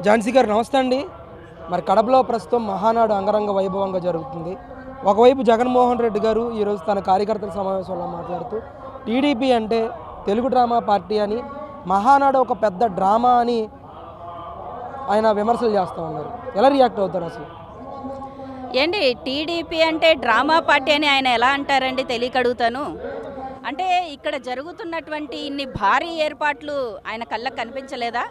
ఝాన్సీ గారు నమస్తే అండి. మరి కడపలో ప్రస్తుతం మహానాడు అంగరంగ వైభవంగా జరుగుతుంది. ఒకవైపు జగన్మోహన్ రెడ్డి గారు ఈరోజు తన కార్యకర్తల సమావేశంలో మాట్లాడుతూ టీడీపీ అంటే తెలుగు డ్రామా పార్టీ అని, మహానాడు ఒక పెద్ద డ్రామా అని ఆయన విమర్శలు చేస్తూ ఉన్నారు. ఎలా రియాక్ట్ అవుతారు అసలు? ఏంటి టీడీపీ అంటే డ్రామా పార్టీ అని ఆయన ఎలా అంటారండి? తెలియక అడుగుతాను. అంటే ఇక్కడ జరుగుతున్నటువంటి ఇన్ని భారీ ఏర్పాట్లు ఆయన కళ్ళకు కనిపించలేదా?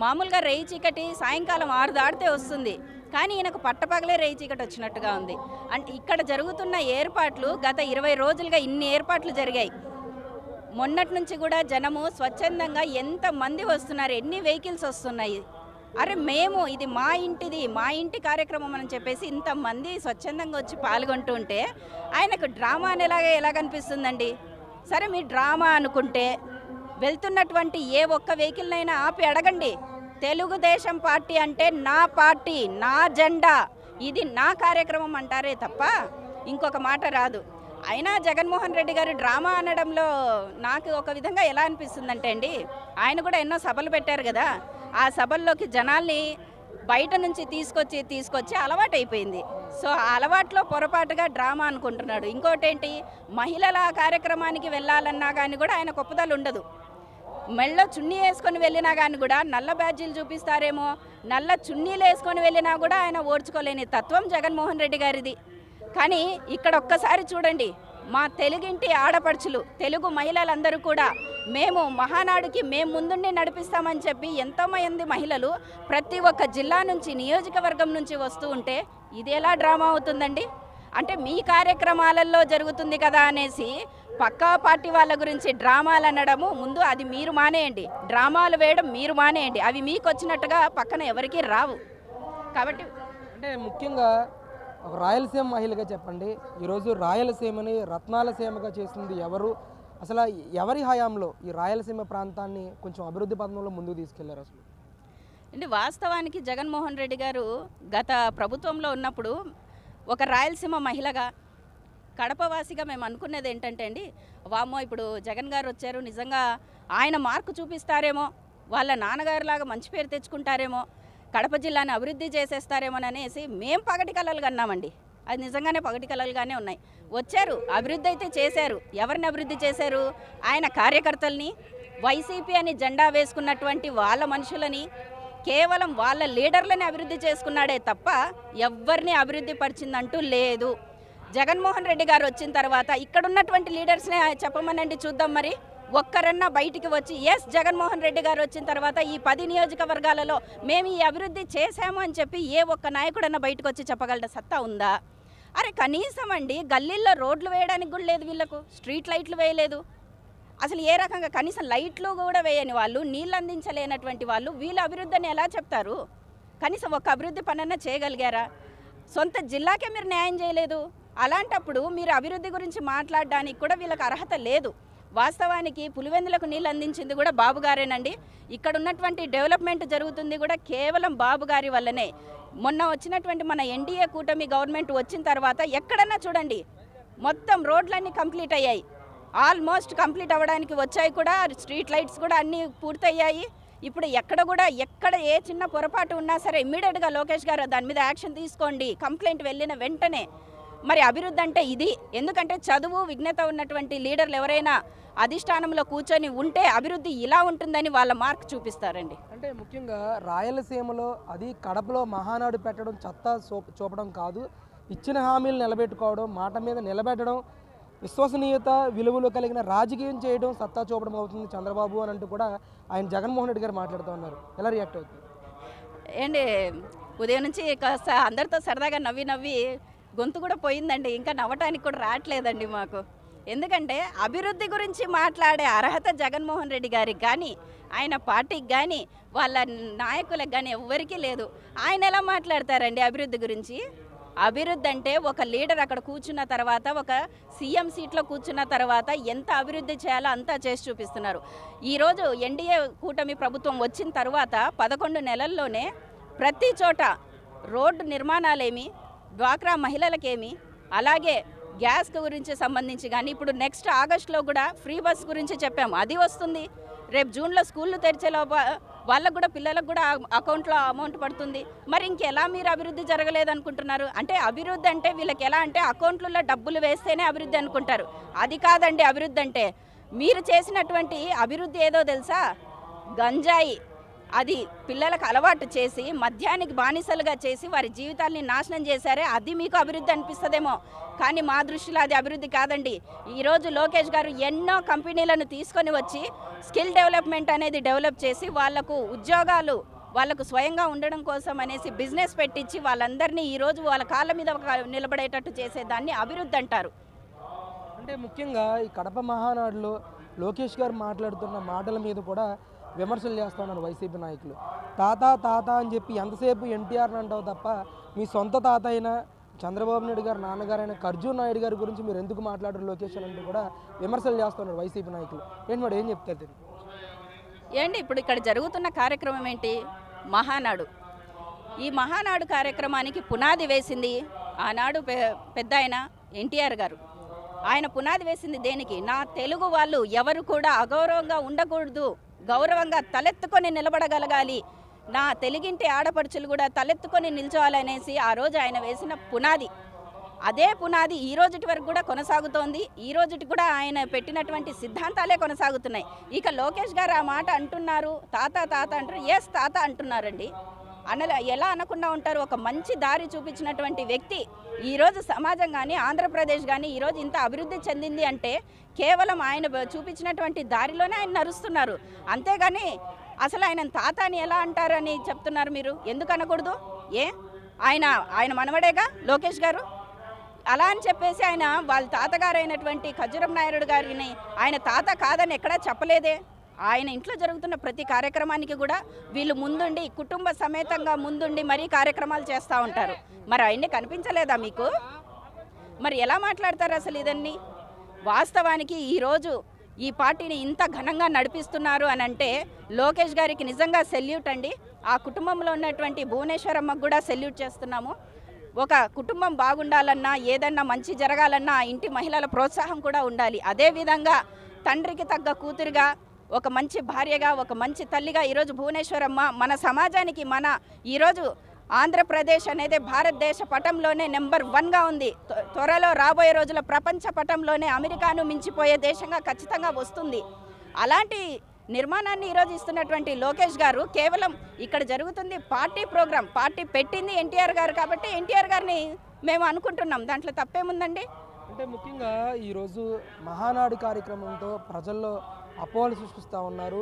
మామూలుగా రేయి చీకటి సాయంకాలం 6 దాటితే వస్తుంది, కానీ ఈయనకు పట్టపగలే రేయి చీకటి వచ్చినట్టుగా ఉంది. అంటే ఇక్కడ జరుగుతున్న ఏర్పాట్లు గత 20 రోజులుగా ఇన్ని ఏర్పాట్లు జరిగాయి. మొన్నటి నుంచి కూడా జనము స్వచ్ఛందంగా ఎంతమంది వస్తున్నారు, ఎన్ని వెహికల్స్ వస్తున్నాయి. అరే మేము ఇది మా ఇంటిది, మా ఇంటి కార్యక్రమం అని చెప్పేసి ఇంతమంది స్వచ్ఛందంగా వచ్చి పాల్గొంటుంటే ఆయనకు డ్రామా అనేలాగా ఎలా కనిపిస్తుందండి? సరే మీరు డ్రామా అనుకుంటే వెళ్తున్నటువంటి ఏ ఒక్క వెహికల్నైనా ఆపి అడగండి. తెలుగుదేశం పార్టీ అంటే నా పార్టీ, నా జెండా, ఇది నా కార్యక్రమం అంటారే తప్ప ఇంకొక మాట రాదు. అయినా జగన్మోహన్ రెడ్డి గారు డ్రామా అనడంలో నాకు ఒక విధంగా ఎలా అనిపిస్తుందంటే అండి, ఆయన కూడా ఎన్నో సభలు పెట్టారు కదా, ఆ సభల్లోకి జనాల్ని బయట నుంచి తీసుకొచ్చి అలవాటు అయిపోయింది. సో ఆ అలవాట్లో పొరపాటుగా డ్రామా అనుకుంటున్నాడు. ఇంకోటి ఏంటి, మహిళల కార్యక్రమానికి వెళ్ళాలన్నా కానీ కూడా ఆయన గొప్పదలు ఉండదు. మెళ్ళో చున్నీ వేసుకొని వెళ్ళినా కానీ కూడా నల్ల బ్యాడ్జీలు చూపిస్తారేమో, నల్ల చున్నీలు వేసుకొని వెళ్ళినా కూడా ఆయన ఓడ్చుకోలేని తత్వం జగన్మోహన్ రెడ్డి గారిది. కానీ ఇక్కడ ఒక్కసారి చూడండి, మా తెలుగింటి ఆడపడుచులు, తెలుగు మహిళలందరూ కూడా మేము మహానాడుకి మేము ముందుండి నడిపిస్తామని చెప్పి ఎంతోమంది మహిళలు ప్రతి ఒక్క జిల్లా నుంచి, నియోజకవర్గం నుంచి వస్తూ ఉంటే ఇది ఎలా డ్రామా అవుతుందండి? అంటే మీ కార్యక్రమాలలో జరుగుతుంది కదా అనేసి పక్కా పార్టీ వాళ్ళ గురించి డ్రామాలు అనడము, ముందు అది మీరు మానేయండి. డ్రామాలు వేయడం మీరు మానేయండి. అవి మీకు వచ్చినట్టుగా పక్కన ఎవరికీ రావు. కాబట్టి అంటే ముఖ్యంగా ఒక రాయలసీమ మహిళగా చెప్పండి, ఈరోజు రాయలసీమని రత్నాలసీమగా చేసింది ఎవరు? అసలు ఎవరి హయాంలో ఈ రాయలసీమ ప్రాంతాన్ని కొంచెం అభివృద్ధి పథంలో ముందుకు తీసుకెళ్లారు అసలు? అంటే వాస్తవానికి జగన్మోహన్ రెడ్డి గారు గత ప్రభుత్వంలో ఉన్నప్పుడు ఒక రాయలసీమ మహిళగా, కడపవాసిగా మేము అనుకునేది ఏంటంటే అండి, వామ్మో ఇప్పుడు జగన్ గారు వచ్చారు, నిజంగా ఆయన మార్కు చూపిస్తారేమో, వాళ్ళ నాన్నగారిలాగా మంచి పేరు తెచ్చుకుంటారేమో, కడప జిల్లాని అభివృద్ధి చేసేస్తారేమోననేసి మేము పగటి కళలు కన్నామండి. అది నిజంగానే పగటి కళలుగానే ఉన్నాయి. వచ్చారు, అభివృద్ధి అయితే చేశారు. ఎవరిని అభివృద్ధి చేశారు? ఆయన కార్యకర్తల్ని, వైసీపీ అని జెండా వేసుకున్నటువంటి వాళ్ళ మనుషులని, కేవలం వాళ్ళ లీడర్లని అభివృద్ధి చేసుకున్నాడే తప్ప ఎవరిని అభివృద్ధి పరిచిందంటూ లేదు. జగన్మోహన్ రెడ్డి గారు వచ్చిన తర్వాత ఇక్కడ ఉన్నటువంటి లీడర్స్నే చెప్పమనండి చూద్దాం. మరి ఒక్కరన్నా బయటికి వచ్చి ఎస్ జగన్మోహన్ రెడ్డి గారు వచ్చిన తర్వాత ఈ 10 నియోజకవర్గాలలో మేము ఈ అభివృద్ధి చేశాము అని చెప్పి ఏ ఒక్క నాయకుడన్నా బయటకు వచ్చి చెప్పగలట సత్తా ఉందా? అరే కనీసం అండి గల్లీల్లో రోడ్లు వేయడానికి కూడా లేదు వీళ్ళకు, స్ట్రీట్ లైట్లు వేయలేదు. అసలు ఏ రకంగా కనీసం లైట్లు కూడా వేయని వాళ్ళు, నీళ్ళు అందించలేనటువంటి వాళ్ళు వీళ్ళ అభివృద్ధిని ఎలా చెప్తారు? కనీసం ఒక అభివృద్ధి పనన్నా చేయగలిగారా? సొంత జిల్లాకే మీరు న్యాయం చేయలేదు. అలాంటప్పుడు మీరు అభివృద్ధి గురించి మాట్లాడడానికి కూడా వీళ్ళకి అర్హత లేదు. వాస్తవానికి పులివెందులకు నీళ్ళు అందించింది కూడా బాబు గారేనండి. ఇక్కడ ఉన్నటువంటి డెవలప్మెంట్ జరుగుతుంది కూడా కేవలం బాబు గారి వల్లనే. మొన్న వచ్చినటువంటి మన ఎన్డీఏ కూటమి గవర్నమెంట్ వచ్చిన తర్వాత ఎక్కడన్నా చూడండి మొత్తం రోడ్లన్నీ కంప్లీట్ అయ్యాయి. ఆల్మోస్ట్ కంప్లీట్ అవ్వడానికి వచ్చాయి కూడా, స్ట్రీట్ లైట్స్ కూడా అన్నీ పూర్తయ్యాయి. ఇప్పుడు ఎక్కడ ఏ చిన్న పొరపాటు ఉన్నా సరే ఇమ్మీడియట్గా లోకేష్ గారు దాని మీద యాక్షన్ తీసుకోండి, కంప్లైంట్ వెళ్ళిన వెంటనే. మరి అభివృద్ధి అంటే ఇది. ఎందుకంటే చదువు విజ్ఞత ఉన్నటువంటి లీడర్లు ఎవరైనా అధిష్టానంలో కూర్చొని ఉంటే అభివృద్ధి ఇలా ఉంటుందని వాళ్ళ మార్క్ చూపిస్తారండి. అంటే ముఖ్యంగా రాయలసీమలో అది కడపలో మహానాడు పెట్టడం చెత్త చూపడం కాదు, ఇచ్చిన హామీలు నిలబెట్టుకోవడం, మాట మీద నిలబెట్టడం, విశ్వసనీయత విలువలు కలిగిన రాజకీయం చేయడం సత్తా చూపడం అవుతుంది చంద్రబాబు అని అంటూ కూడా ఆయన జగన్మోహన్ రెడ్డి గారు మాట్లాడుతూ ఉన్నారు. ఎలా రియాక్ట్ అవుతుంది ఏంటి? ఉదయం నుంచి కాస్త అందరితో సరదాగా నవ్వి గొంతు కూడా పోయిందండి. ఇంకా నవ్వటానికి కూడా రావట్లేదండి మాకు. ఎందుకంటే అభివృద్ధి గురించి మాట్లాడే అర్హత జగన్మోహన్ రెడ్డి గారికి కానీ, ఆయన పార్టీకి కానీ, వాళ్ళ నాయకులకు కానీ ఎవ్వరికీ లేదు. ఆయన ఎలా మాట్లాడతారండి అభివృద్ధి గురించి? అభివృద్ధి అంటే ఒక లీడర్ అక్కడ కూర్చున్న తర్వాత, ఒక సీఎం సీట్లో కూర్చున్న తర్వాత ఎంత అభివృద్ధి చేయాలో అంతా చేసి చూపిస్తున్నారు. ఈరోజు ఎన్డీఏ కూటమి ప్రభుత్వం వచ్చిన తర్వాత 11 నెలల్లోనే ప్రతి చోట రోడ్డు నిర్మాణాలేమి, డ్వాక్రా మహిళలకేమి, అలాగే గ్యాస్ గురించి సంబంధించి కానీ, ఇప్పుడు నెక్స్ట్ ఆగస్టులో కూడా ఫ్రీ బస్ గురించి చెప్పాము, అది వస్తుంది. రేపు జూన్లో స్కూళ్ళు తెరిచే వాళ్ళకు కూడా పిల్లలకు కూడా అకౌంట్లో అమౌంట్ పడుతుంది. మరి ఇంకెలా మీరు అభివృద్ధి జరగలేదు అనుకుంటున్నారు? అంటే అభివృద్ధి అంటే వీళ్ళకి ఎలా అంటే అకౌంట్లలో డబ్బులు వేస్తేనే అభివృద్ధి అనుకుంటారు. అది కాదండి అభివృద్ధి అంటే. మీరు చేసినటువంటి అభివృద్ధి ఏదో తెలుసా? గంజాయి అది పిల్లలకు అలవాటు చేసి మద్యానికి బానిసలుగా చేసి వారి జీవితాల్ని నాశనం చేశారే, అది మీకు అభివృద్ధి అనిపిస్తుందేమో, కానీ మా దృష్టిలో అది అభివృద్ధి కాదండి. ఈరోజు లోకేష్ గారు ఎన్నో కంపెనీలను తీసుకొని వచ్చి స్కిల్ డెవలప్మెంట్ అనేది డెవలప్ చేసి వాళ్లకు ఉద్యోగాలు, వాళ్ళకు స్వయంగా ఉండడం కోసం అనేసి బిజినెస్ పెట్టించి వాళ్ళందరినీ ఈరోజు వాళ్ళ కాళ్ళ మీద నిలబడేటట్టు చేసేదాన్ని అభివృద్ధి అంటారు. అంటే ముఖ్యంగా ఈ కడప మహానాడులో లోకేష్ గారు మాట్లాడుతున్న మాటల మీద కూడా విమర్శలు చేస్తూ ఉన్నారు వైసీపీ నాయకులు. తాత తాత అని చెప్పి ఎంతసేపు ఎన్టీఆర్ని అంటావు తప్ప మీ సొంత తాత అయినా చంద్రబాబు నాయుడు గారు నాన్నగారైన అర్జున్ నాయుడు గారి గురించి మీరు ఎందుకు మాట్లాడరు లోకేష్ అంటూ కూడా విమర్శలు చేస్తున్నారు వైసీపీ నాయకులు. ఏంటి మేడం ఏం చెప్తారు? ఏంటి ఇప్పుడు ఇక్కడ జరుగుతున్న కార్యక్రమం ఏంటి? మహానాడు. ఈ మహానాడు కార్యక్రమానికి పునాది వేసింది ఆనాడు పెద్ద ఆయన ఎన్టీఆర్ గారు. ఆయన పునాది వేసింది దేనికి? నా తెలుగు వాళ్ళు ఎవరు కూడా అగౌరవంగా ఉండకూడదు, గౌరవంగా తలెత్తుకొని నిలబడగలగాలి, నా తెలుగింటి ఆడపడుచులు కూడా తలెత్తుకొని నిల్చోవాలనేసి ఆ రోజు ఆయన వేసిన పునాది. అదే పునాది ఈ రోజుటి వరకు కూడా కొనసాగుతోంది. ఈ రోజుటి కూడా ఆయన పెట్టినటువంటి సిద్ధాంతాలే కొనసాగుతున్నాయి. ఇక లోకేష్ గారు ఆ మాట అంటున్నారు, తాత తాత అంటారు. ఎస్ తాత అంటున్నారండి. ఎలా అనకుండా ఉంటారు? ఒక మంచి దారి చూపించినటువంటి వ్యక్తి ఈరోజు సమాజం కానీ ఆంధ్రప్రదేశ్ కానీ ఈరోజు ఇంత అభివృద్ధి చెందింది అంటే కేవలం ఆయన చూపించినటువంటి దారిలోనే ఆయన నడుస్తున్నారు. అంతేగాని అసలు ఆయన తాత అని ఎలా అంటారని చెప్తున్నారు మీరు? ఎందుకు అనకూడదు? ఆయన మనవడేగా లోకేష్ గారు. అలా అని చెప్పేసి ఆయన వాళ్ళ తాతగారు అయినటువంటి ఖజ్జూరం నాయుడు గారిని ఆయన తాత కాదని ఎక్కడా చెప్పలేదే. ఆయన ఇంట్లో జరుగుతున్న ప్రతి కార్యక్రమానికి కూడా వీళ్ళు ముందుండి కుటుంబ సమేతంగా ముందుండి మరీ కార్యక్రమాలు చేస్తూ ఉంటారు. మరి ఆయన్ని కనిపించలేదా మీకు? మరి ఎలా మాట్లాడతారు అసలు ఇదన్నీ? వాస్తవానికి ఈరోజు ఈ పార్టీని ఇంత ఘనంగా నడిపిస్తున్నారు అని అంటే లోకేష్ గారికి నిజంగా సెల్యూట్ అండి. ఆ కుటుంబంలో ఉన్నటువంటి భువనేశ్వరమ్మకు కూడా సెల్యూట్ చేస్తున్నాము. ఒక కుటుంబం బాగుండాలన్నా ఏదన్నా మంచి జరగాలన్నా ఆ ఇంటి మహిళల ప్రోత్సాహం కూడా ఉండాలి. అదేవిధంగా తండ్రికి తగ్గ కూతురుగా, ఒక మంచి భార్యగా, ఒక మంచి తల్లిగా ఈరోజు భువనేశ్వరమ్మ మన సమాజానికి, మన ఈరోజు ఆంధ్రప్రదేశ్ అనేది భారతదేశ పటంలోనే నెంబర్ 1గా ఉంది. త్వరలో రాబోయే రోజుల ప్రపంచ పటంలోనే అమెరికాను మించిపోయే దేశంగా ఖచ్చితంగా వస్తుంది. అలాంటి నిర్మాణాన్ని ఈరోజు ఇస్తున్నటువంటి లోకేష్ గారు కేవలం ఇక్కడ జరుగుతుంది పార్టీ ప్రోగ్రాం. పార్టీ పెట్టింది ఎన్టీఆర్ గారు కాబట్టి ఎన్టీఆర్ గారిని మేము అనుకుంటున్నాం. దాంట్లో తప్పేముందండి? అంటే ముఖ్యంగా ఈరోజు మహానాడు కార్యక్రమంతో ప్రజల్లో అపోహలు సృష్టిస్తూ ఉన్నారు.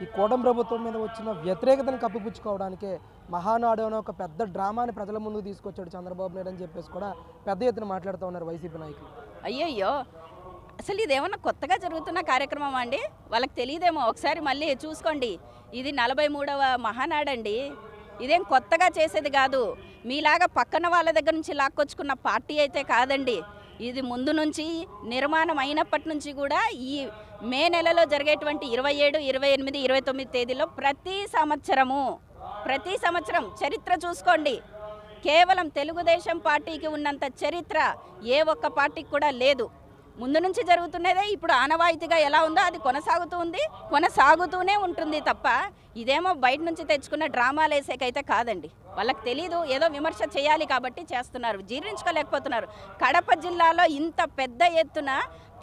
ఈ కూటమి ప్రభుత్వం మీద వచ్చిన వ్యతిరేకతను కప్పిపుచ్చుకోవడానికే మహానాడు అనే ఒక పెద్ద డ్రామాని ప్రజల ముందుకు తీసుకొచ్చాడు చంద్రబాబు నాయుడు అని చెప్పేసి కూడా పెద్ద ఎత్తున మాట్లాడుతూ ఉన్నారు వైసీపీ నాయకులు. అయ్యయ్యో, అసలు ఇదేమన్నా కొత్తగా జరుగుతున్న కార్యక్రమం అండి? వాళ్ళకి తెలియదేమో. ఒకసారి మళ్ళీ చూసుకోండి. ఇది 43వ మహానాడు అండి. ఇదేం కొత్తగా చేసేది కాదు. మీలాగా పక్కన వాళ్ళ దగ్గర నుంచి లాక్కొచ్చుకున్న పార్టీ అయితే కాదండి. ఇది ముందు నుంచి నిర్మాణం అయినప్పటి నుంచి కూడా ఈ మే నెలలో జరిగేటువంటి 27, 28, 29 తేదీలో ప్రతి సంవత్సరం చరిత్ర చూసుకోండి. కేవలం తెలుగుదేశం పార్టీకి ఉన్నంత చరిత్ర ఏ ఒక్క పార్టీకి కూడా లేదు. ముందు నుంచి జరుగుతున్నదే ఇప్పుడు ఆనవాయితీగా ఎలా ఉందో అది కొనసాగుతూనే ఉంటుంది తప్ప ఇదేమో బయట నుంచి తెచ్చుకున్న డ్రామాలు వేసేకైతే కాదండి. వాళ్ళకి తెలీదు, ఏదో విమర్శ చేయాలి కాబట్టి చేస్తున్నారు, జీర్ణించుకోలేకపోతున్నారు. కడప జిల్లాలో ఇంత పెద్ద ఎత్తున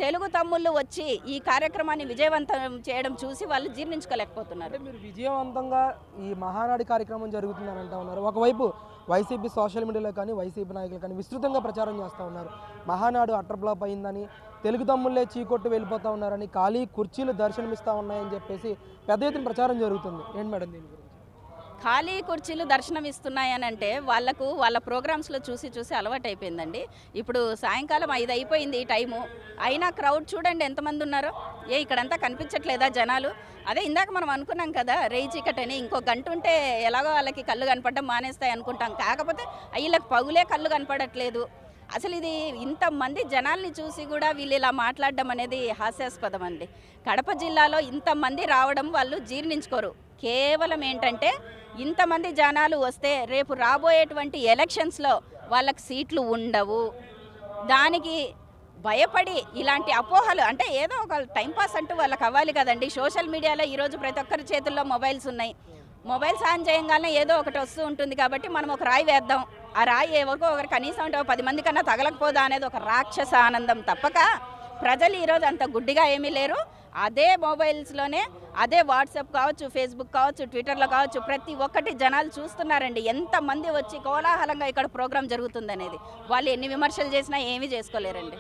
తెలుగు తమ్ముళ్ళు వచ్చి ఈ కార్యక్రమాన్ని విజయవంతం చేయడం చూసి వాళ్ళు జీర్ణించుకోలేకపోతున్నారు. మీరు విజయవంతంగా ఈ మహానాడు కార్యక్రమం జరుగుతుందని అంటూ ఉన్నారు. ఒకవైపు వైసీపీ సోషల్ మీడియాలో కానీ వైసీపీ నాయకులు కానీ విస్తృతంగా ప్రచారం చేస్తూ ఉన్నారు. మహానాడు అటర్ ఫ్లాప్ అయిందని, తెలుగు తమ్ముళ్ళే చీకొట్టు వెళ్ళిపోతూ ఉన్నారని, ఖాళీ కుర్చీలు దర్శనమిస్తూ ఉన్నాయని చెప్పేసి పెద్ద ఎత్తున ప్రచారం జరుగుతుంది. ఏంటి మేడం దీని గురించి? ఖాళీ కుర్చీలు దర్శనం ఇస్తున్నాయని అంటే వాళ్ళకు వాళ్ళ ప్రోగ్రామ్స్లో చూసి అలవాటు అయిపోయిందండి. ఇప్పుడు సాయంకాలం 5 అయిపోయింది టైము, అయినా క్రౌడ్ చూడండి ఎంతమంది ఉన్నారో. ఇక్కడంతా కనిపించట్లేదా జనాలు? అదే ఇందాక మనం అనుకున్నాం కదా రేయి చీకటి అని. ఇంకో గంట ఉంటే ఎలాగో వాళ్ళకి కళ్ళు కనపడడం మానేస్తాయి అనుకుంటాం. కాకపోతే వీళ్ళకి పగులే కళ్ళు కనపడట్లేదు. అసలు ఇది ఇంతమంది జనాల్ని చూసి కూడా వీళ్ళు ఇలా మాట్లాడడం అనేది హాస్యాస్పదం అండి. కడప జిల్లాలో ఇంతమంది రావడం వాళ్ళు జీర్ణించుకోరు. కేవలం ఏంటంటే ఇంతమంది జనాలు వస్తే రేపు రాబోయేటువంటి ఎలక్షన్స్లో వాళ్ళకి సీట్లు ఉండవు. దానికి భయపడి ఇలాంటి అపోహలు, అంటే ఏదో ఒక టైంపాస్ అంటూ వాళ్ళకి అవ్వాలి కదండి. సోషల్ మీడియాలో ఈరోజు ప్రతి ఒక్కరి చేతుల్లో మొబైల్స్ ఉన్నాయి. మొబైల్స్ ఆన్ చేయగానే ఏదో ఒకటి వస్తూ ఉంటుంది కాబట్టి మనం ఒక రాయి వేద్దాం, ఆ రాయి ఎవరికో ఒకరు కనీసం అంటే 10 మంది కన్నా తగలకపోదా అనేది ఒక రాక్షస ఆనందం తప్పక ప్రజలు ఈరోజు అంత గుడ్డిగా ఏమీ లేరు. అదే మొబైల్స్లోనే అదే వాట్సాప్ కావచ్చు, ఫేస్బుక్ కావచ్చు, ట్విట్టర్లో కావచ్చు, ప్రతి ఒక్కటి జనాలు చూస్తున్నారండి. ఎంతమంది వచ్చి కోలాహలంగా ఇక్కడ ప్రోగ్రాం జరుగుతుందనేది. వాళ్ళు ఎన్ని విమర్శలు చేసినా ఏమీ చేసుకోలేరండి.